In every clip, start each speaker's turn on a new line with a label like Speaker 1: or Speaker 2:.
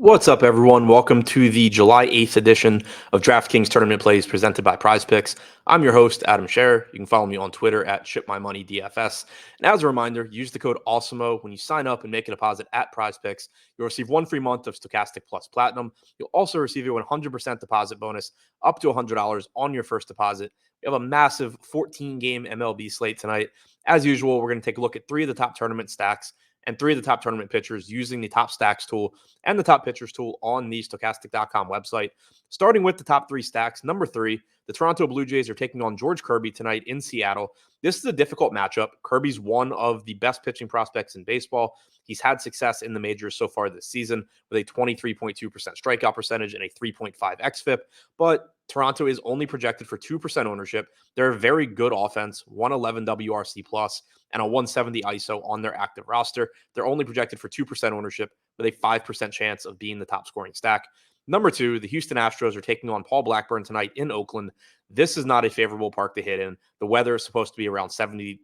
Speaker 1: What's up, everyone? Welcome to the July 8th edition of DraftKings Tournament Plays presented by PrizePicks. I'm your host, Adam Scherer. You can follow me on Twitter at ShipMyMoneyDFS. And as a reminder, use the code AWESOMO when you sign up and make a deposit at PrizePicks. You'll receive one free month of Stokastic Plus Platinum. You'll also receive a 100% deposit bonus up to $100 on your first deposit. We have a massive 14-game MLB slate tonight. As usual, we're going to take a look at three of the top tournament stacks and three of the top tournament pitchers using the top stacks tool and the top pitchers tool on the Stokastic.com website. Starting with the top three stacks, number 3, the Toronto Blue Jays are taking on George Kirby tonight in Seattle. This is a difficult matchup. Kirby's one of the best pitching prospects in baseball. He's had success in the majors so far this season with a 23.2% strikeout percentage and a 3.5 xFIP, but Toronto is only projected for 2% ownership. They're a very good offense, 111 WRC plus and a 170 ISO on their active roster. They're only projected for 2% ownership with a 5% chance of being the top scoring stack. Number 2, the Houston Astros are taking on Paul Blackburn tonight in Oakland. This is not a favorable park to hit in. The weather is supposed to be around 70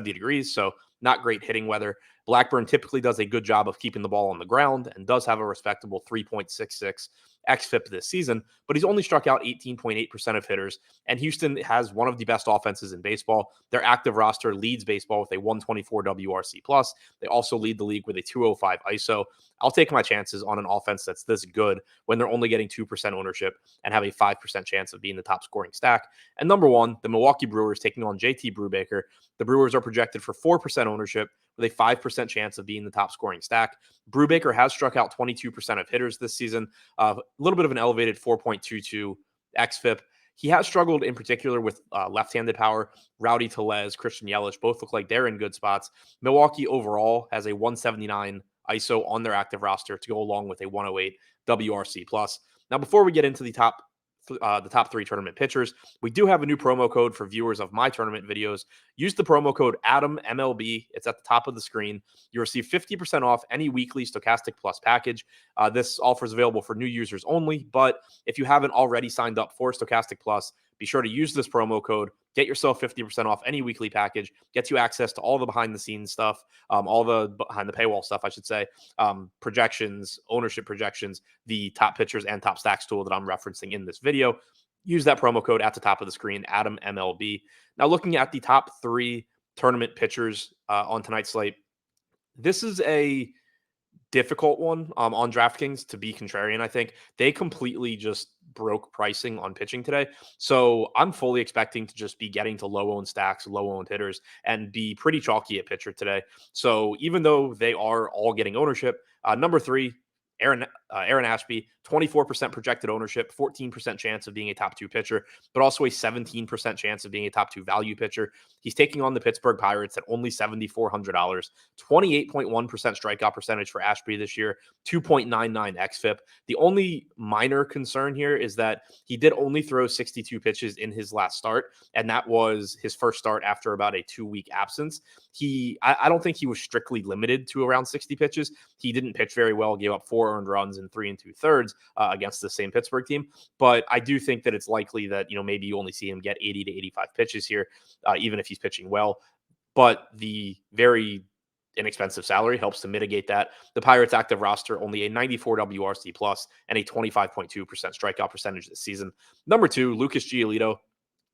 Speaker 1: degrees, so not great hitting weather. Blackburn typically does a good job of keeping the ball on the ground and does have a respectable 3.66 xFIP this season, but he's only struck out 18.8% of hitters, and Houston has one of the best offenses in baseball. Their active roster leads baseball with a 124 WRC+. They also lead the league with a 205 ISO. I'll take my chances on an offense that's this good when they're only getting 2% ownership and have a 5% chance of being the top scoring stack. And number 1, the Milwaukee Brewers taking on JT Brubacher. The Brewers are projected for 4% ownership with a 5% chance of being the top scoring stack. Brubacher has struck out 22% of hitters this season, a little bit of an elevated 4.22 xFIP. He has struggled in particular with left-handed power. Rowdy Tellez, Christian Yelich both look like they're in good spots. Milwaukee overall has a 179 ISO on their active roster to go along with a 108 WRC+. Now, before we get into the top 3 tournament pitchers, we do have a new promo code for viewers of my tournament videos. Use the promo code ADAMMLB. It's at the top of the screen. You receive 50% off any weekly Stokastic Plus package. This offer is available for new users only, but if you haven't already signed up for Stokastic Plus, be sure to use this promo code. Get yourself 50% off any weekly package. Gets you access to all the behind-the-scenes stuff, all the behind-the-paywall stuff, I should say, projections, ownership projections, the top pitchers and top stacks tool that I'm referencing in this video. Use that promo code at the top of the screen, ADAMMLB. Now, looking at the top 3 tournament pitchers on tonight's slate, this is a difficult one on DraftKings to be contrarian. I think they completely just broke pricing on pitching today. So I'm fully expecting to just be getting to low-owned stacks, low-owned hitters, and be pretty chalky at pitcher today. So even though they are all getting ownership, number 3, Aaron Ashby, 24% projected ownership, 14% chance of being a top 2 pitcher, but also a 17% chance of being a top 2 value pitcher. He's taking on the Pittsburgh Pirates at only $7,400, 28.1% strikeout percentage for Ashby this year, 2.99 xFIP. The only minor concern here is that he did only throw 62 pitches in his last start, and that was his first start after about a 2-week absence. I don't think he was strictly limited to around 60 pitches. He didn't pitch very well, gave up 4 earned runs in 3 2/3 against the same Pittsburgh team. But I do think that it's likely that, maybe you only see him get 80 to 85 pitches here, even if he's pitching well. But the very inexpensive salary helps to mitigate that. The Pirates active roster, only a 94 WRC plus and a 25.2% strikeout percentage this season. Number 2, Lucas G Alito,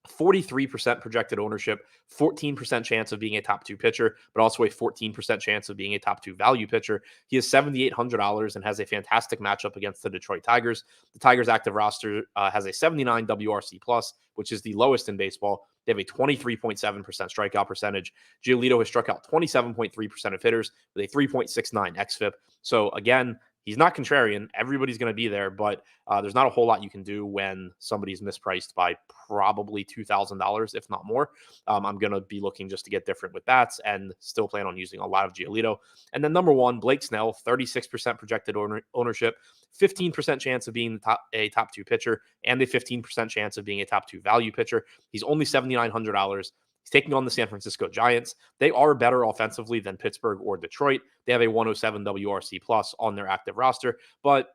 Speaker 1: 43% projected ownership, 14% chance of being a top 2 pitcher, but also a 14% chance of being a top 2 value pitcher. He is $7,800 and has a fantastic matchup against the Detroit Tigers. The Tigers active roster has a 79 WRC plus, which is the lowest in baseball. They have a 23.7% strikeout percentage. Giolito has struck out 27.3% of hitters with a 3.69 xFIP. So again, he's not contrarian. Everybody's going to be there, but there's not a whole lot you can do when somebody's mispriced by probably $2,000, if not more. I'm going to be looking just to get different with bats and still plan on using a lot of Giolito. And then number 1, Blake Snell, 36% projected ownership, 15% chance of being a top 2 pitcher, and a 15% chance of being a top 2 value pitcher. He's only $7,900. He's taking on the San Francisco Giants. They are better offensively than Pittsburgh or Detroit. They have a 107 WRC plus on their active roster, but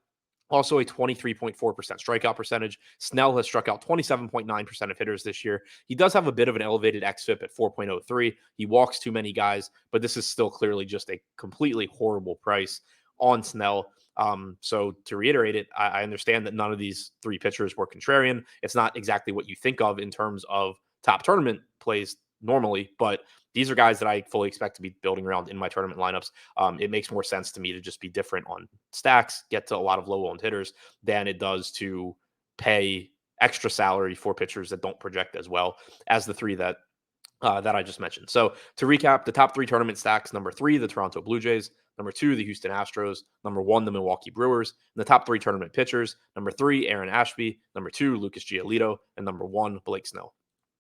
Speaker 1: also a 23.4% strikeout percentage. Snell has struck out 27.9% of hitters this year. He does have a bit of an elevated xFIP at 4.03. He walks too many guys, but this is still clearly just a completely horrible price. on Snell. So to reiterate it, I understand that none of these three pitchers were contrarian. It's not exactly what you think of in terms of top tournament plays normally, but these are guys that I fully expect to be building around in my tournament lineups. It makes more sense to me to just be different on stacks, get to a lot of low-owned hitters than it does to pay extra salary for pitchers that don't project as well as the three that I just mentioned. So to recap, the top three tournament stacks: number three, the Toronto Blue Jays; number two, the Houston Astros; number one, the Milwaukee Brewers. And the top three tournament pitchers: number three, Aaron Ashby; number two, Lucas Giolito; and number one, Blake Snell.